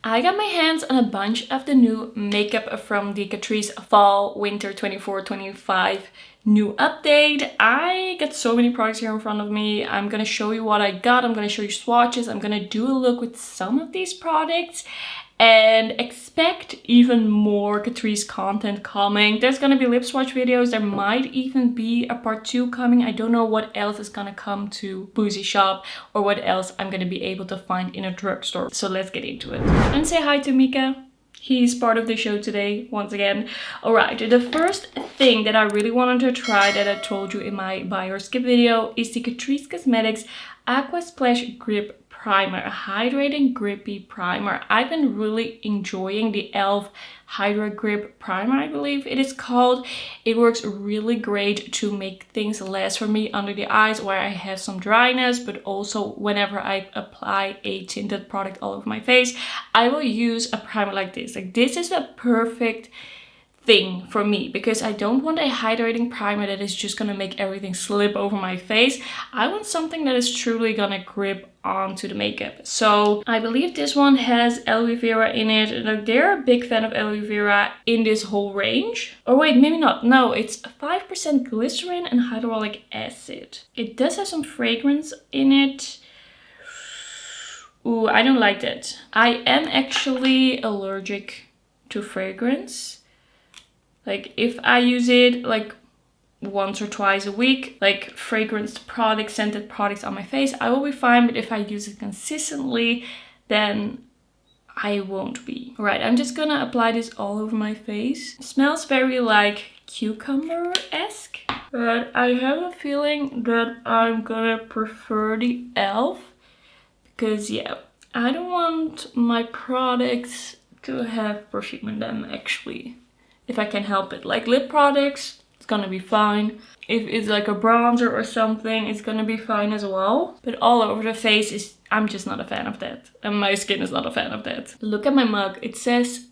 I got my hands on a bunch of the new makeup from the Catrice Fall Winter 24-25 new update. I got so many products here in front of me. I'm gonna show you what I got. I'm gonna show you swatches. I'm gonna do a look with some of these products and expect even more Catrice content coming. There's gonna be lip swatch videos. There might even be a part 2 coming. I don't know what else is gonna come to Boozy Shop or what else I'm gonna be able to find in a drugstore. So let's get into it. And say hi to Mika. He's part of the show today, once again. Alright, the first thing that I really wanted to try that I told you in my buy or skip video is the Catrice Cosmetics Aqua Splash Grip Primer, a hydrating grippy primer. I've been really enjoying the e.l.f. Hydra Grip Primer, I believe it is called. It works really great to make things less for me under the eyes where I have some dryness, but also whenever I apply a tinted product all over my face, I will use a primer like this. Like, this is a perfect thing for me because I don't want a hydrating primer that is just gonna make everything slip over my face. I want something that is truly gonna grip onto the makeup. So I believe this one has aloe vera in it. Like, they're a big fan of aloe vera in this whole range. Or wait, maybe not. No, it's 5% glycerin and hyaluronic acid. It does have some fragrance in it. Ooh, I don't like that. I am actually allergic to fragrance. Like, if I use it like once or twice a week, like fragranced products, scented products on my face, I will be fine. But if I use it consistently, then I won't be. Alright, I'm just gonna apply this all over my face. It smells very like cucumber-esque, but I have a feeling that I'm gonna prefer the e.l.f. because, yeah, I don't want my products to have perfume in them, actually. If I can help it. Like, lip products, it's gonna be fine. If it's like a bronzer or something, it's gonna be fine as well. But all over the face I'm just not a fan of that. And my skin is not a fan of that. Look at my mug. It says,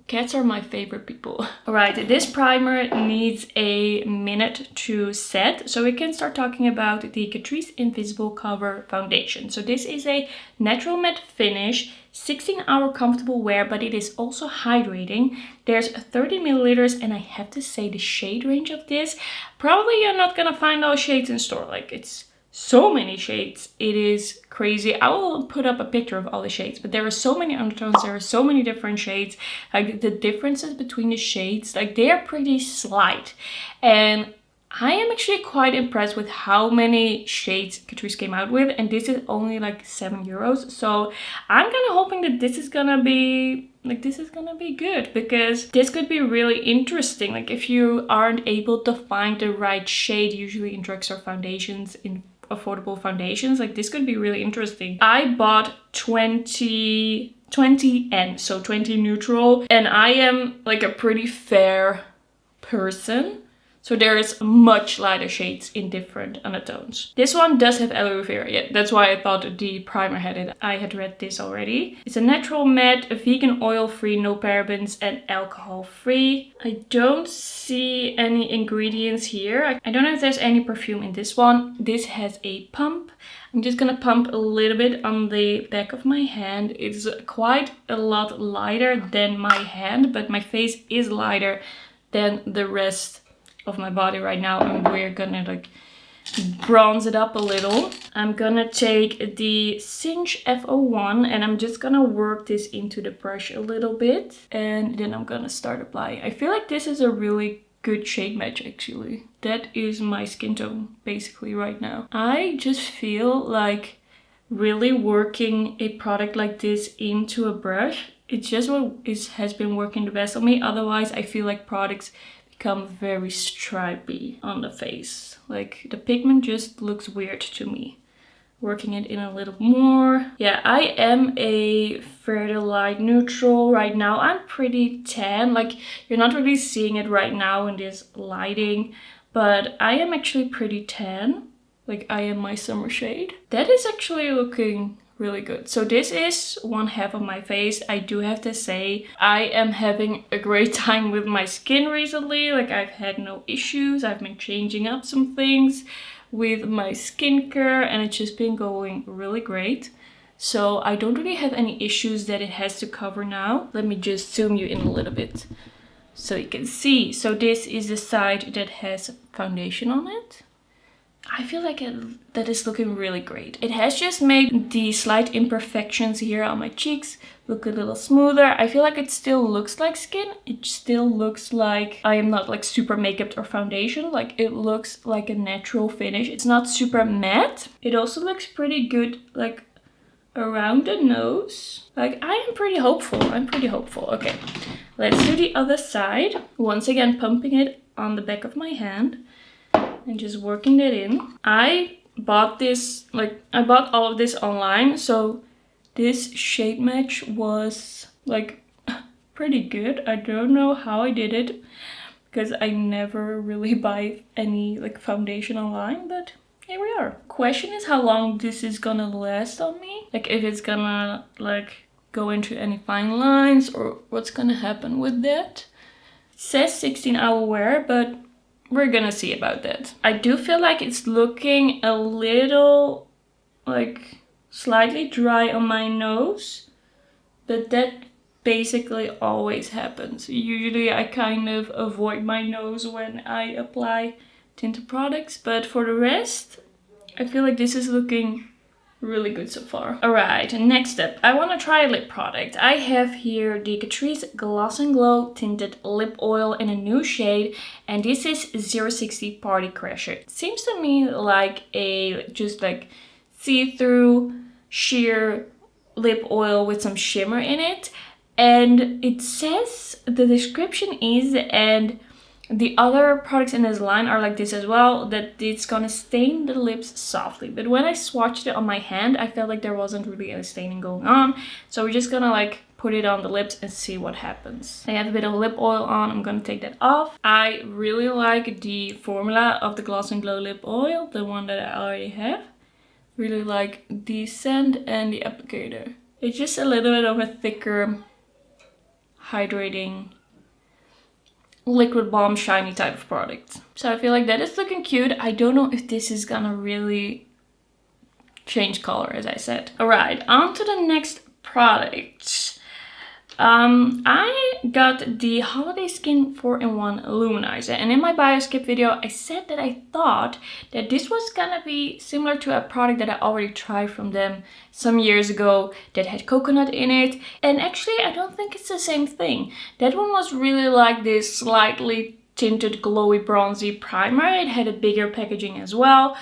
cats are my favorite people. Alright, this primer needs a minute to set. So we can start talking about the Catrice Invisible Cover Foundation. So this is a natural matte finish, 16-hour comfortable wear, but it is also hydrating. There's 30 milliliters, and I have to say the shade range of this, probably you're not gonna find all shades in store. Like, it's so many shades. It is crazy. I will put up a picture of all the shades, but there are so many undertones. There are so many different shades. Like, the differences between the shades, like, they are pretty slight. And I am actually quite impressed with how many shades Catrice came out with, and this is only like €7. So I'm kind of hoping that this is gonna be good, because this could be really interesting. Like, if you aren't able to find the right shade, usually in drugstore foundations, in affordable foundations, like, this could be really interesting. I bought 20 N, so 20 neutral, and I am like a pretty fair person. So there is much lighter shades in different undertones. This one does have aloe vera, yeah, that's why I thought the primer had it. I had read this already. It's a natural matte, vegan, oil-free, no parabens, and alcohol-free. I don't see any ingredients here. I don't know if there's any perfume in this one. This has a pump. I'm just gonna pump a little bit on the back of my hand. It's quite a lot lighter than my hand, but my face is lighter than the rest of my body right now, and we're gonna like bronze it up a little. I'm gonna take the Cinch F01 and I'm just gonna work this into the brush a little bit, and then I'm gonna start applying. I feel like this is a really good shade match, actually. That is my skin tone basically right now. I just feel like really working a product like this into a brush, it's just what has been working the best on me. Otherwise, I feel like products become very stripy on the face. Like, the pigment just looks weird to me. Working it in a little more. Yeah, I am a fairly light neutral right now. I'm pretty tan. Like, you're not really seeing it right now in this lighting, but I am actually pretty tan. Like, I am my summer shade. That is actually looking really good. So this is one half of my face. I do have to say, I am having a great time with my skin recently. Like, I've had no issues. I've been changing up some things with my skincare, and it's just been going really great. So I don't really have any issues that it has to cover now. Let me just zoom you in a little bit so you can see. So this is the side that has foundation on it. I feel like that is looking really great. It has just made the slight imperfections here on my cheeks look a little smoother. I feel like it still looks like skin. It still looks like I am not like super makeuped or foundation. Like it looks like a natural finish. It's not super matte. It also looks pretty good like around the nose. Like I am pretty hopeful. I'm pretty hopeful. Okay, let's do the other side. Once again, pumping it on the back of my hand and just working that in. I bought this, like I bought all of this online, so this shade match was like pretty good. I don't know how I did it because I never really buy any like foundation online, but here we are. Question is how long this is gonna last on me. Like if it's gonna like go into any fine lines or what's gonna happen with that. It says 16-hour wear, but we're gonna see about that. I do feel like it's looking a little like slightly dry on my nose, but that basically always happens. Usually I kind of avoid my nose when I apply tinted products, but for the rest, I feel like this is looking really good so far. Alright, next up, I want to try a lip product. I have here the Catrice Glossin Glow Tinted Lip Oil in a new shade, and this is 060 Party Crasher. It seems to me like a just like see-through sheer lip oil with some shimmer in it, and it says, the description is, and the other products in this line are like this as well, that it's gonna stain the lips softly. But when I swatched it on my hand, I felt like there wasn't really any staining going on. So we're just gonna like put it on the lips and see what happens. I have a bit of lip oil on. I'm gonna take that off. I really like the formula of the Gloss and Glow lip oil, the one that I already have. Really like the scent and the applicator. It's just a little bit of a thicker, hydrating liquid balm shiny type of product. So I feel like that is looking cute. I don't know if this is gonna really change color, as I said. Alright, on to the next product. I got the Holiday Skin 4-in-1 Luminizer, and in my bio skip video I said that I thought that this was gonna be similar to a product that I already tried from them some years ago that had coconut in it, and actually I don't think it's the same thing. That one was really like this slightly tinted glowy bronzy primer. It had a bigger packaging as well.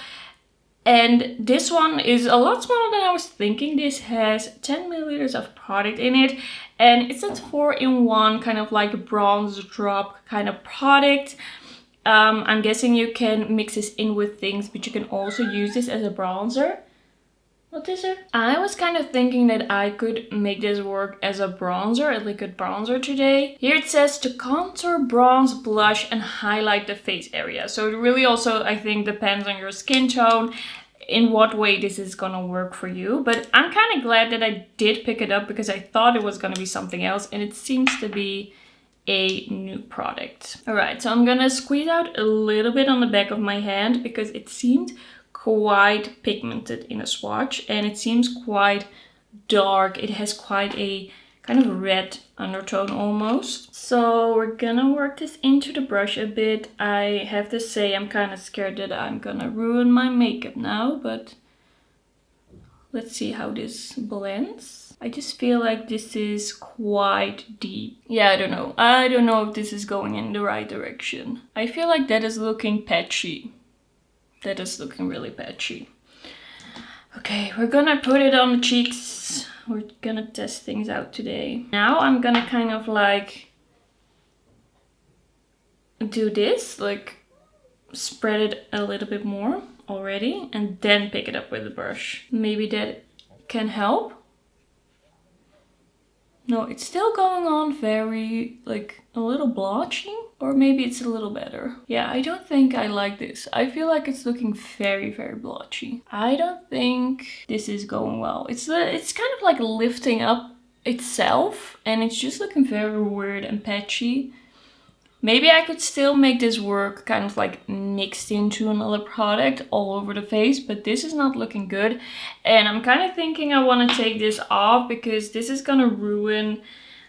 And this one is a lot smaller than I was thinking. This has 10 milliliters of product in it, and it's a 4-in-1 kind of like bronze drop kind of product. I'm guessing you can mix this in with things, but you can also use this as a bronzer. What is it? I was kind of thinking that I could make this work as a bronzer, a liquid bronzer today. Here it says to contour, bronze, blush, and highlight the face area. So it really also, I think, depends on your skin tone in what way this is gonna work for you. But I'm kind of glad that I did pick it up because I thought it was gonna be something else, and it seems to be a new product. Alright, so I'm gonna squeeze out a little bit on the back of my hand because it seemed quite pigmented in a swatch, and it seems quite dark. It has quite a kind of red undertone almost. So we're gonna work this into the brush a bit. I have to say I'm kind of scared that I'm gonna ruin my makeup now, but let's see how this blends. I just feel like this is quite deep. Yeah, I don't know. I don't know if this is going in the right direction. I feel like that is looking patchy. That is looking really patchy. Okay, we're gonna put it on the cheeks. We're gonna test things out today. Now I'm gonna kind of like do this, like spread it a little bit more already, and then pick it up with the brush. Maybe that can help. No, it's still going on very, like, a little blotchy. Or maybe it's a little better. Yeah, I don't think I like this. I feel like it's looking very, very blotchy. I don't think this is going well. It's kind of like lifting up itself, and it's just looking very weird and patchy. Maybe I could still make this work kind of like mixed into another product all over the face, but this is not looking good. And I'm kind of thinking I want to take this off because this is gonna ruin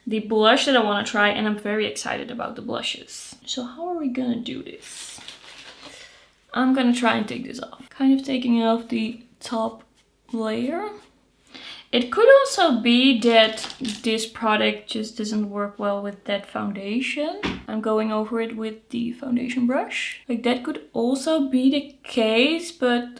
the blush that I want to try, and I'm very excited about the blushes. So how are we gonna do this? I'm gonna try and take this off. Kind of taking off the top layer. It could also be that this product just doesn't work well with that foundation. I'm going over it with the foundation brush. Like, that could also be the case, but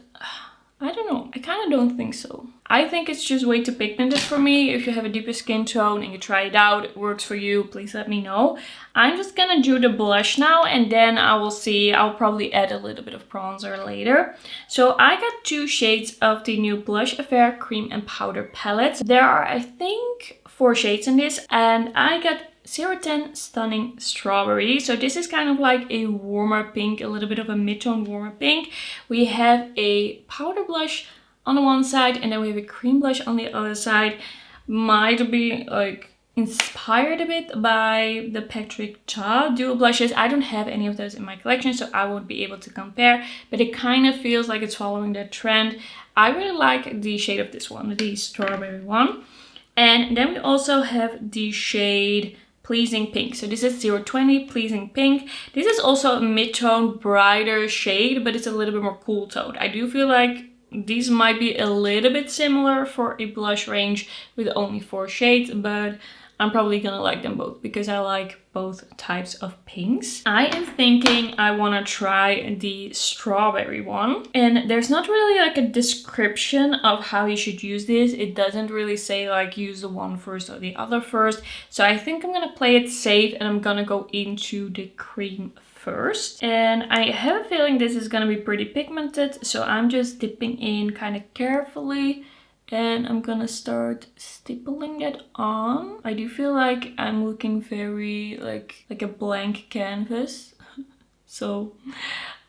I don't know. I kind of don't think so. I think it's just way too pigmented for me. If you have a deeper skin tone and you try it out, it works for you, please let me know. I'm just gonna do the blush now, and then I will see. I'll probably add a little bit of bronzer later. So I got 2 shades of the new Blush Affair Cream and Powder palette. There are, I think, 4 shades in this, and I got 010 Stunning Strawberry. So this is kind of like a warmer pink, a little bit of a mid-tone warmer pink. We have a powder blush on the one side, and then we have a cream blush on the other side. Might be like inspired a bit by the Patrick Ta dual blushes. I don't have any of those in my collection, so I won't be able to compare, but it kind of feels like it's following that trend. I really like the shade of this one, the strawberry one. And then we also have the shade Pleasing Pink. So this is 020 Pleasing Pink. This is also a mid-tone, brighter shade, but it's a little bit more cool toned. I do feel like these might be a little bit similar for a blush range with only 4 shades, but I'm probably gonna like them both because I like both types of pinks. I am thinking I wanna try the strawberry one. And there's not really like a description of how you should use this. It doesn't really say like use the one first or the other first. So I think I'm gonna play it safe, and I'm gonna go into the cream first. And I have a feeling this is gonna be pretty pigmented, so I'm just dipping in kind of carefully, and I'm gonna start stippling that on. I do feel like I'm looking very like a blank canvas. So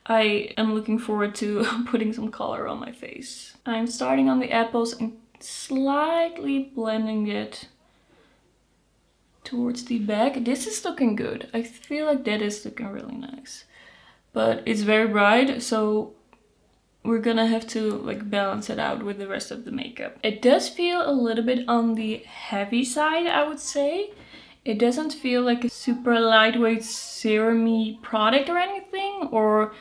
I am looking forward to putting some color on my face. I'm starting on the apples and slightly blending it towards the back. This is looking good. I feel like that is looking really nice. But it's very bright, so we're gonna have to like balance it out with the rest of the makeup. It does feel a little bit on the heavy side, I would say. It doesn't feel like a super lightweight serum-y product or anything, or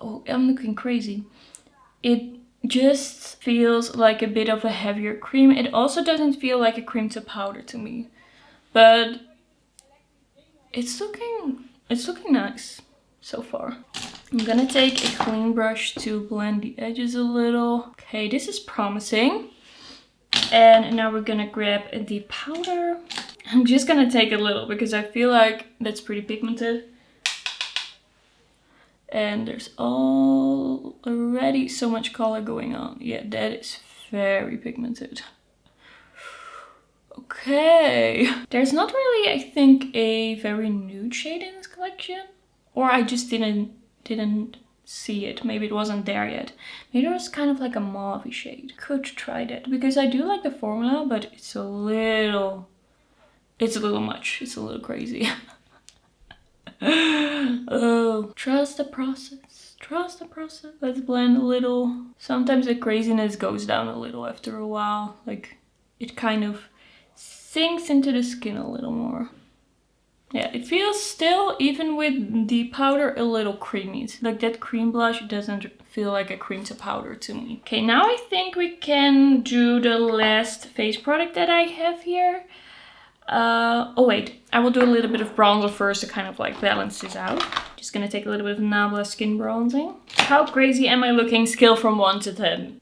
oh, I'm looking crazy. It just feels like a bit of a heavier cream. It also doesn't feel like a cream to powder to me, but it's looking nice so far. I'm gonna take a clean brush to blend the edges a little. Okay, this is promising. And now we're gonna grab the powder. I'm just gonna take a little because I feel like that's pretty pigmented. And there's already so much color going on. Yeah, that is very pigmented. Okay. There's not really, I think, a very nude shade in this collection. Or I just didn't see it. Maybe it wasn't there yet. Maybe it was kind of like a mauve shade. Could try that because I do like the formula, but it's a little much. It's a little crazy. Oh, trust the process. Trust the process. Let's blend a little. Sometimes the craziness goes down a little after a while. Like, it kind of sinks into the skin a little more. Yeah, it feels still, even with the powder, a little creamy. It's like that cream blush doesn't feel like a cream to powder to me. Okay, now I think we can do the last face product that I have here. Oh wait, I will do a little bit of bronzer first to kind of like balance this out. Just gonna take a little bit of Nabla skin bronzing. How crazy am I looking? Scale from 1 to 10.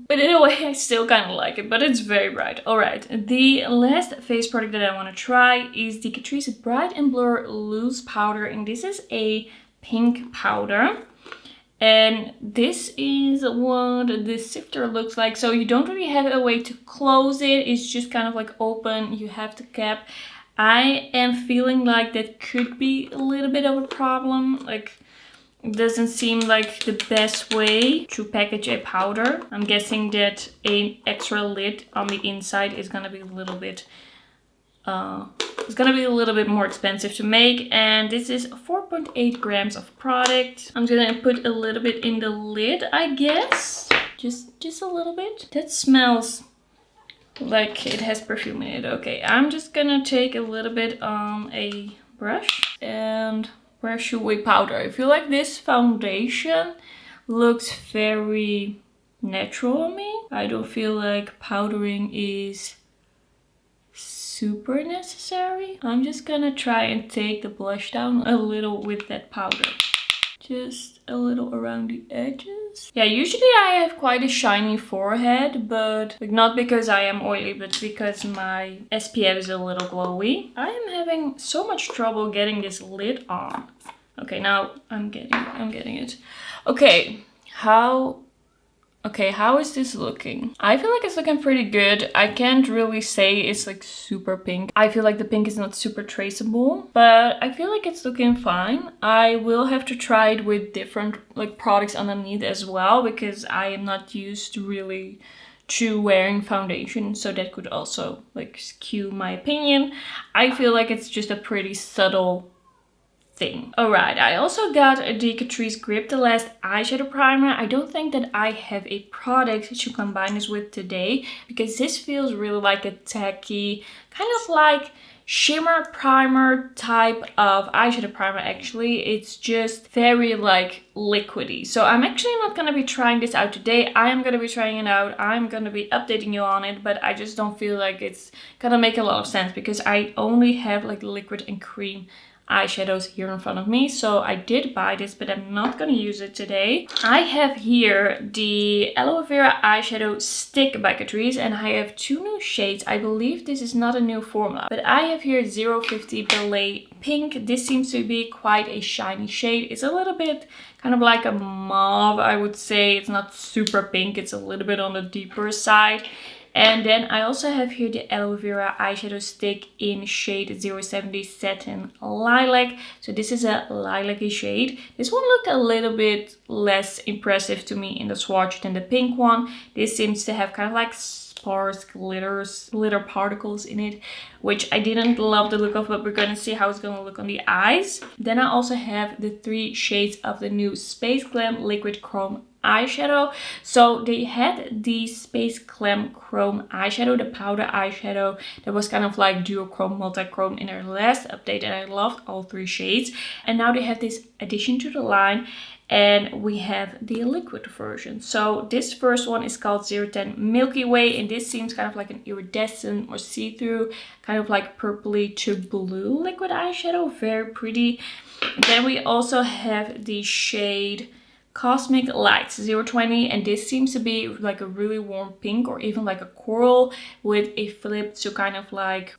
But in a way, I still kind of like it, but it's very bright. Alright, the last face product that I want to try is the Catrice Bright and Blur Loose Powder. And this is a pink powder. And this is what the sifter looks like. So you don't really have a way to close it. It's just kind of like open. You have the cap. I am feeling like that could be a little bit of a problem. Like, it doesn't seem like the best way to package a powder. I'm guessing that an extra lid on the inside is gonna be a little bit It's gonna be a little bit more expensive to make, and this is 4.8 grams of product. I'm gonna put a little bit in the lid, I guess. Just a little bit. That smells like it has perfume in it. Okay, I'm just gonna take a little bit on a brush. And where should we powder? I feel like this foundation looks very natural on me. I don't feel like powdering is super necessary. I'm just gonna try and take the blush down a little with that powder. Just a little around the edges. Yeah, usually I have quite a shiny forehead, but like, not because I am oily, but because my SPF is a little glowy. I am having so much trouble getting this lid on. Okay, now I'm getting it. Okay, how is this looking? I feel like it's looking pretty good. I can't really say it's like super pink. I feel like the pink is not super traceable, but I feel like it's looking fine. I will have to try it with different like products underneath as well, because I am not used really to wearing foundation, so that could also like skew my opinion. I feel like it's just a pretty subtle thing. Alright, I also got the Catrice Grip, the last eyeshadow primer. I don't think that I have a product to combine this with today, because this feels really like a tacky, kind of like shimmer primer type of eyeshadow primer. Actually, it's just very like liquidy. So I'm actually not going to be trying this out today. I am going to be trying it out. I'm going to be updating you on it, but I just don't feel like it's gonna make a lot of sense, because I only have like liquid and cream eyeshadows here in front of me. So I did buy this, but I'm not gonna use it today. I have here the Aloe Vera eyeshadow stick by Catrice, and I have two new shades. I believe this is not a new formula, but I have here 050 Ballet Pink. This seems to be quite a shiny shade. It's a little bit kind of like a mauve, I would say. It's not super pink, it's a little bit on the deeper side. And then I also have here the Aloe Vera eyeshadow stick in shade 070 Satin Lilac. So this is a lilac-y shade. This one looked a little bit less impressive to me in the swatch than the pink one. This seems to have kind of like sparse glitter particles in it, which I didn't love the look of, but we're gonna see how it's gonna look on the eyes. Then I also have the 3 shades of the new Space Glam Liquid Chrome eyeshadow. So they had the Space Glam Chrome eyeshadow, the powder eyeshadow that was kind of like duochrome, multi-chrome in their last update, and I loved all 3 shades. And now they have this addition to the line, and we have the liquid version. So this first one is called 010 Milky Way, and this seems kind of like an iridescent or see-through, kind of like purpley to blue liquid eyeshadow. Very pretty. And then we also have the shade Cosmic Lights 020, and this seems to be like a really warm pink, or even like a coral with a flip to kind of like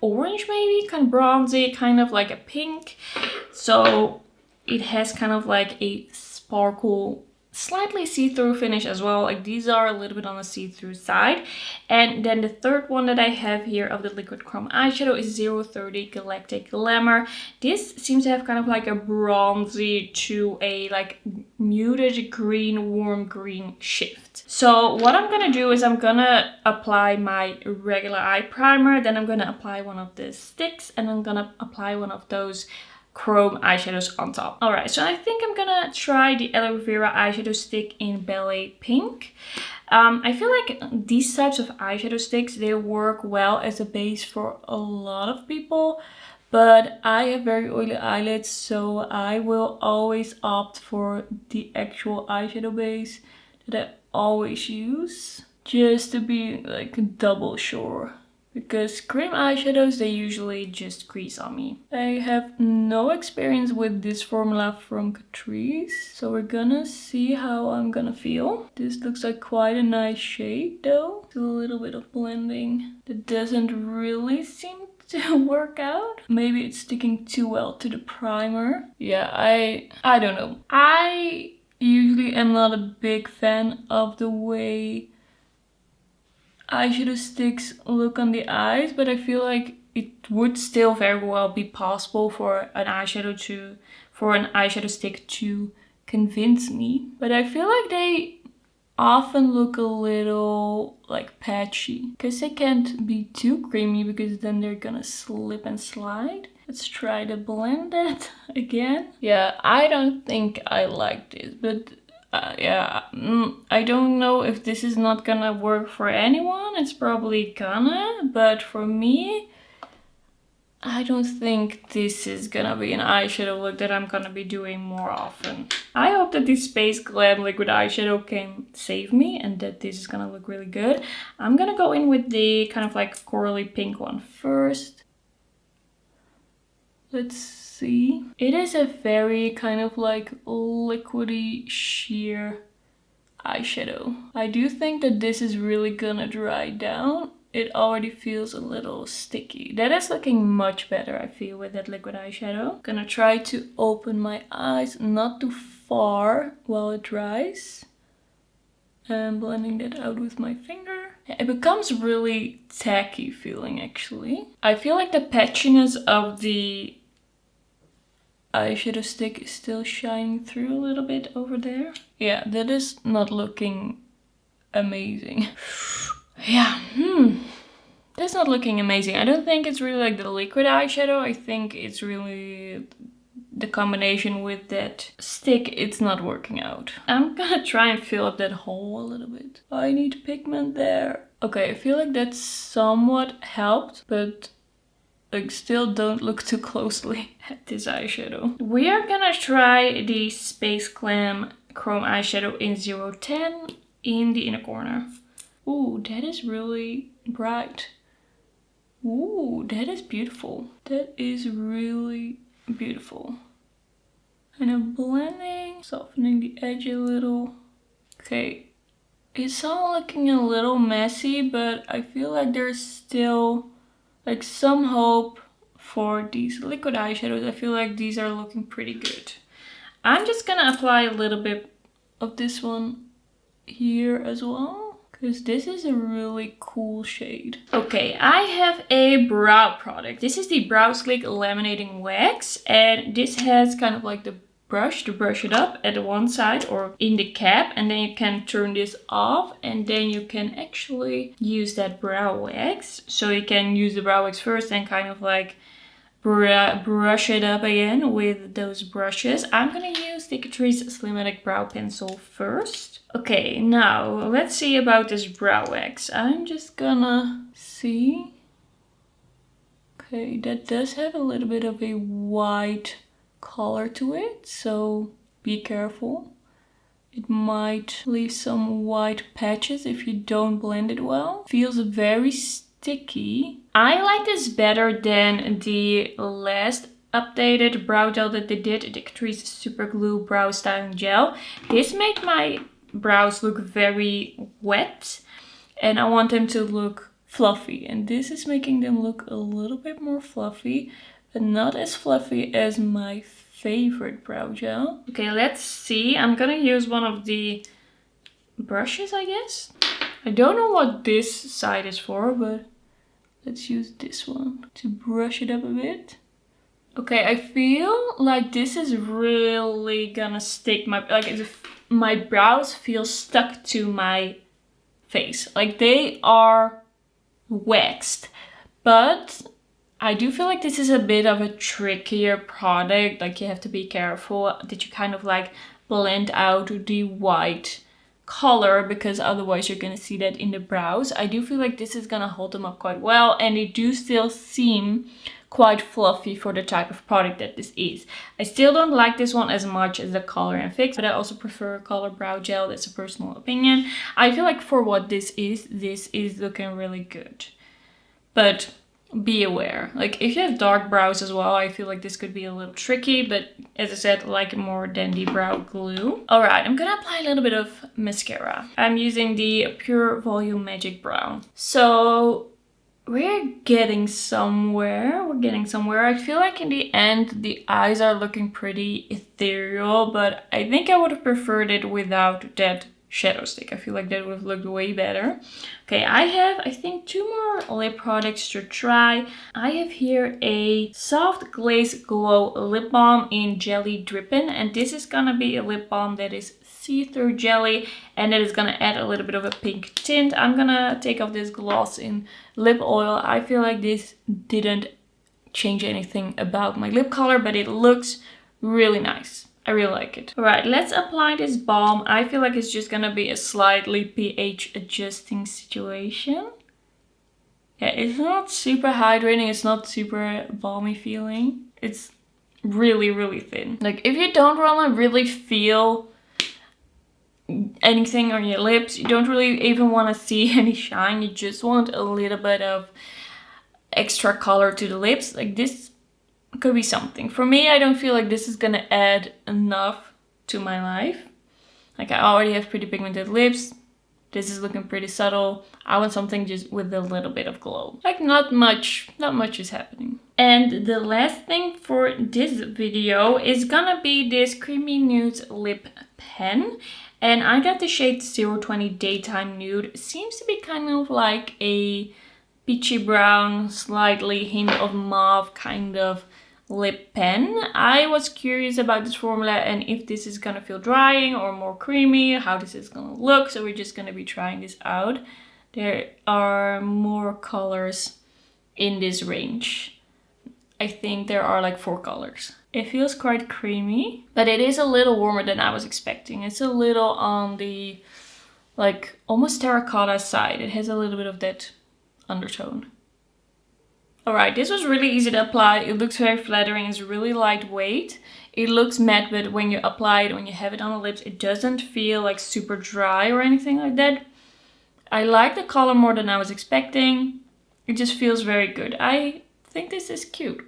orange, maybe kind of bronzy, kind of like a pink. So it has kind of like a sparkle, slightly see-through finish as well. Like these are a little bit on the see-through side. And then the third one that I have here of the liquid chrome eyeshadow is 030 Galactic Glamour. This seems to have kind of like a bronzy to a like muted green, warm green shift. So what I'm gonna do is I'm gonna apply my regular eye primer, then I'm gonna apply one of the sticks, and I'm gonna apply one of those chrome eyeshadows on top. Alright, so I think I'm gonna try the Aloe Vera eyeshadow stick in Ballet Pink. I feel like these types of eyeshadow sticks, they work well as a base for a lot of people, but I have very oily eyelids, so I will always opt for the actual eyeshadow base that I always use, just to be like double sure. Because cream eyeshadows, they usually just crease on me. I have no experience with this formula from Catrice, so we're gonna see how I'm gonna feel. This looks like quite a nice shade though. It's a little bit of blending that doesn't really seem to work out. Maybe it's sticking too well to the primer. Yeah, I don't know. I usually am not a big fan of the way eyeshadow sticks look on the eyes, but I feel like it would still very well be possible for an eyeshadow stick to convince me. But I feel like they often look a little like patchy because they can't be too creamy because then they're gonna slip and slide. Let's try to blend that again. Yeah, I don't think I like this, but yeah, I don't know if this is not gonna work for anyone. It's probably gonna, but for me, I don't think this is gonna be an eyeshadow look that I'm gonna be doing more often. I hope that this Space Glam liquid eyeshadow can save me and that this is gonna look really good. I'm gonna go in with the kind of like corally pink one first. Let's see. It is a very kind of like liquidy sheer eyeshadow. I do think that this is really gonna dry down. It already feels a little sticky. That is looking much better, I feel, with that liquid eyeshadow. Gonna try to open my eyes not too far while it dries. And blending that out with my finger. It becomes really tacky feeling, actually. I feel like the patchiness of the eyeshadow stick is still shining through a little bit over there. Yeah, that is not looking amazing. Yeah, that's not looking amazing. I don't think it's really like the liquid eyeshadow. I think it's really the combination with that stick. It's not working out. I'm gonna try and fill up that hole a little bit. I need pigment there. Okay, I feel like that somewhat helped, but like still don't look too closely at this eyeshadow. We are gonna try the Space Glam Chrome eyeshadow in 010 in the inner corner. Ooh, that is really bright. Ooh, that is beautiful. That is really beautiful. Kind of blending, softening the edge a little. Okay, it's all looking a little messy, but I feel like there's still like some hope for these liquid eyeshadows. I feel like these are looking pretty good. I'm just gonna apply a little bit of this one here as well, because this is a really cool shade. Okay, I have a brow product. This is the Brow Sleek Laminating Wax, and this has kind of like the brush to brush it up at one side or in the cap, and then you can turn this off and then you can actually use that brow wax. So you can use the brow wax first and kind of like brush it up again with those brushes. I'm gonna use the Catrice Slimatic Brow Pencil first. Okay, now let's see about this brow wax. I'm just gonna see. Okay, that does have a little bit of a white color to it, so be careful. It might leave some white patches if you don't blend it well. Feels very sticky. I like this better than the last updated brow gel that they did, the Catrice Super Glue Brow Styling Gel. This made my brows look very wet and I want them to look fluffy, and this is making them look a little bit more fluffy, but not as fluffy as my favorite brow gel. Okay, let's see. I'm gonna use one of the brushes, I guess. I don't know what this side is for, but let's use this one to brush it up a bit. Okay, I feel like this is really gonna stick my brows feel stuck to my face. Like they are waxed, but I do feel like this is a bit of a trickier product. Like you have to be careful that you kind of like blend out the white color, because otherwise you're gonna see that in the brows. I do feel like this is gonna hold them up quite well, and they do still seem quite fluffy for the type of product that this is. I still don't like this one as much as the Color and Fix, but I also prefer Color Brow Gel. That's a personal opinion. I feel like for what this is looking really good. But be aware, like if you have dark brows as well, I feel like this could be a little tricky, but as I said, I like it more than the brow glue. All right, I'm gonna apply a little bit of mascara. I'm using the Pure Volume Magic Brown. So we're getting somewhere. I feel like in the end, the eyes are looking pretty ethereal, but I think I would have preferred it without that shadow stick. I feel like that would have looked way better. Okay, I have, I think, 2 more lip products to try. I have here a Soft Glaze Glow Lip Balm in Jelly Drippin', and this is gonna be a lip balm that is see-through jelly, and it is gonna add a little bit of a pink tint. I'm gonna take off this Glossin lip oil. I feel like this didn't change anything about my lip color, but it looks really nice. I really like it. All right, let's apply this balm. I feel like it's just gonna be a slightly pH adjusting situation. Yeah, it's not super hydrating, it's not super balmy feeling. It's really, really thin. Like, if you don't want to really feel anything on your lips, you don't really even want to see any shine, you just want a little bit of extra color to the lips, like this could be something. For me, I don't feel like this is gonna add enough to my life. Like, I already have pretty pigmented lips. This is looking pretty subtle. I want something just with a little bit of glow. Like, not much is happening. And the last thing for this video is gonna be this Creamy Nudes lip pen. And I got the shade 020 Daytime Nude. Seems to be kind of like a peachy brown, slightly hint of mauve kind of lip pen. I was curious about this formula and if this is gonna feel drying or more creamy, how this is gonna look. So we're just gonna be trying this out. There are more colors in this range. I think there are like 4 colors. It feels quite creamy, but it is a little warmer than I was expecting. It's a little on the like almost terracotta side. It has a little bit of that undertone. Alright, this was really easy to apply. It looks very flattering. It's really lightweight. It looks matte, but when you apply it, when you have it on the lips, it doesn't feel like super dry or anything like that. I like the color more than I was expecting. It just feels very good. I think this is cute.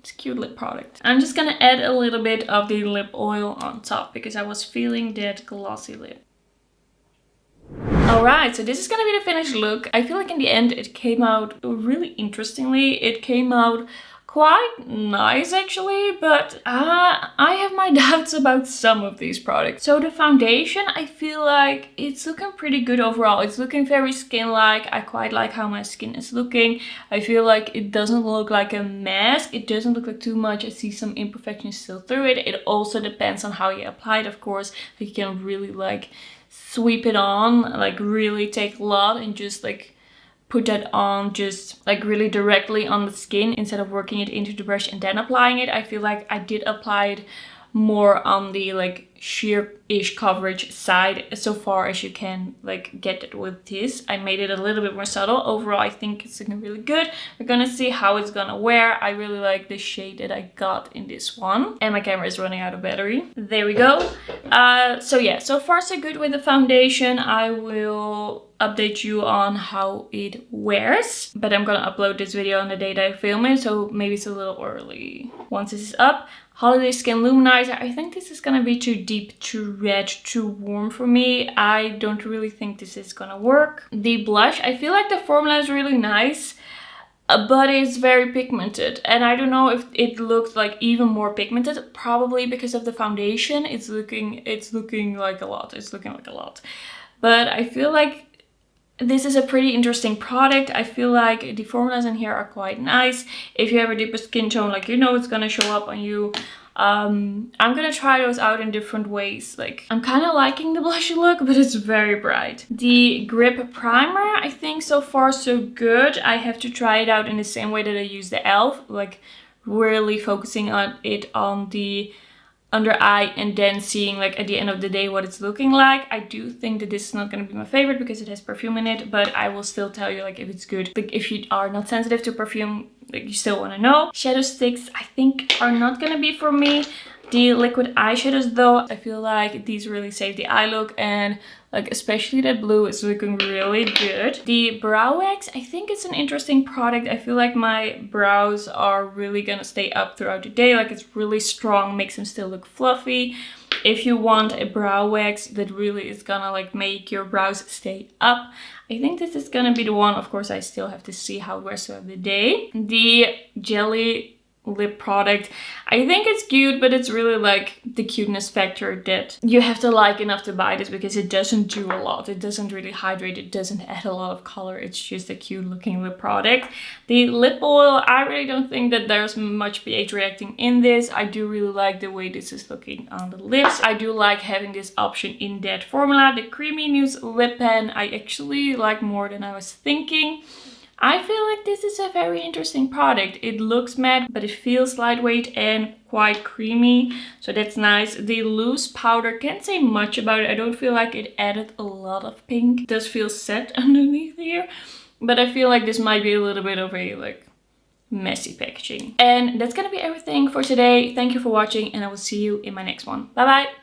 It's a cute lip product. I'm just gonna add a little bit of the lip oil on top because I was feeling that glossy lip. Alright, so this is gonna be the finished look. I feel like in the end it came out really interestingly. It came out quite nice actually, but I have my doubts about some of these products. So the foundation, I feel like it's looking pretty good overall. It's looking very skin-like. I quite like how my skin is looking. I feel like it doesn't look like a mask. It doesn't look like too much. I see some imperfections still through it. It also depends on how you apply it, of course. You can really like sweep it on, like really take a lot and just like put that on just like really directly on the skin instead of working it into the brush and then applying it. I feel like I did apply it more on the like sheer-ish coverage side so far as you can like get it with this. I made it a little bit more subtle. Overall, I think it's looking really good. We're gonna see how it's gonna wear. I really like the shade that I got in this one. And my camera is running out of battery. There we go. So yeah, so far so good with the foundation. I will update you on how it wears, but I'm gonna upload this video on the day that I film it, so maybe it's a little early. Once this is up, Holiday Skin Luminizer. I think this is gonna be too deep, too red, too warm for me. I don't really think this is gonna work. The blush, I feel like the formula is really nice, but it's very pigmented, and I don't know if it looks like even more pigmented, probably because of the foundation. It's looking like a lot. It's looking like a lot, but I feel like this is a pretty interesting product. I feel like the formulas in here are quite nice. If you have a deeper skin tone, like, you know, it's gonna show up on you. I'm gonna try those out in different ways. Like, I'm kind of liking the blushy look, but it's very bright. The Grip Primer, I think so far so good. I have to try it out in the same way that I use the e.l.f. Like, really focusing on it on the under eye and then seeing like at the end of the day what it's looking like. I do think that this is not going to be my favorite because it has perfume in it, but I will still tell you like if it's good. Like, if you are not sensitive to perfume, like, you still want to know. Shadow sticks, I think, are not going to be for me. The liquid eyeshadows though, I feel like these really save the eye look, and like especially that blue is looking really good. The brow wax, I think it's an interesting product. I feel like my brows are really gonna stay up throughout the day. Like, it's really strong, makes them still look fluffy. If you want a brow wax that really is gonna like make your brows stay up, I think this is gonna be the one. Of course, I still have to see how it wears throughout the day. The jelly lip product. I think it's cute, but it's really like the cuteness factor that you have to like enough to buy this, because it doesn't do a lot. It doesn't really hydrate, it doesn't add a lot of color. It's just a cute looking lip product. The lip oil, I really don't think that there's much pH reacting in this. I do really like the way this is looking on the lips. I do like having this option in that formula. The Creamy Nudes lip pen I actually like more than I was thinking. I feel like this is a very interesting product. It looks matte, but it feels lightweight and quite creamy, so that's nice. The loose powder, can't say much about it. I don't feel like it added a lot of pink. It does feel set underneath here, but I feel like this might be a little bit of a like messy packaging. And that's gonna be everything for today. Thank you for watching, and I will see you in my next one. Bye bye!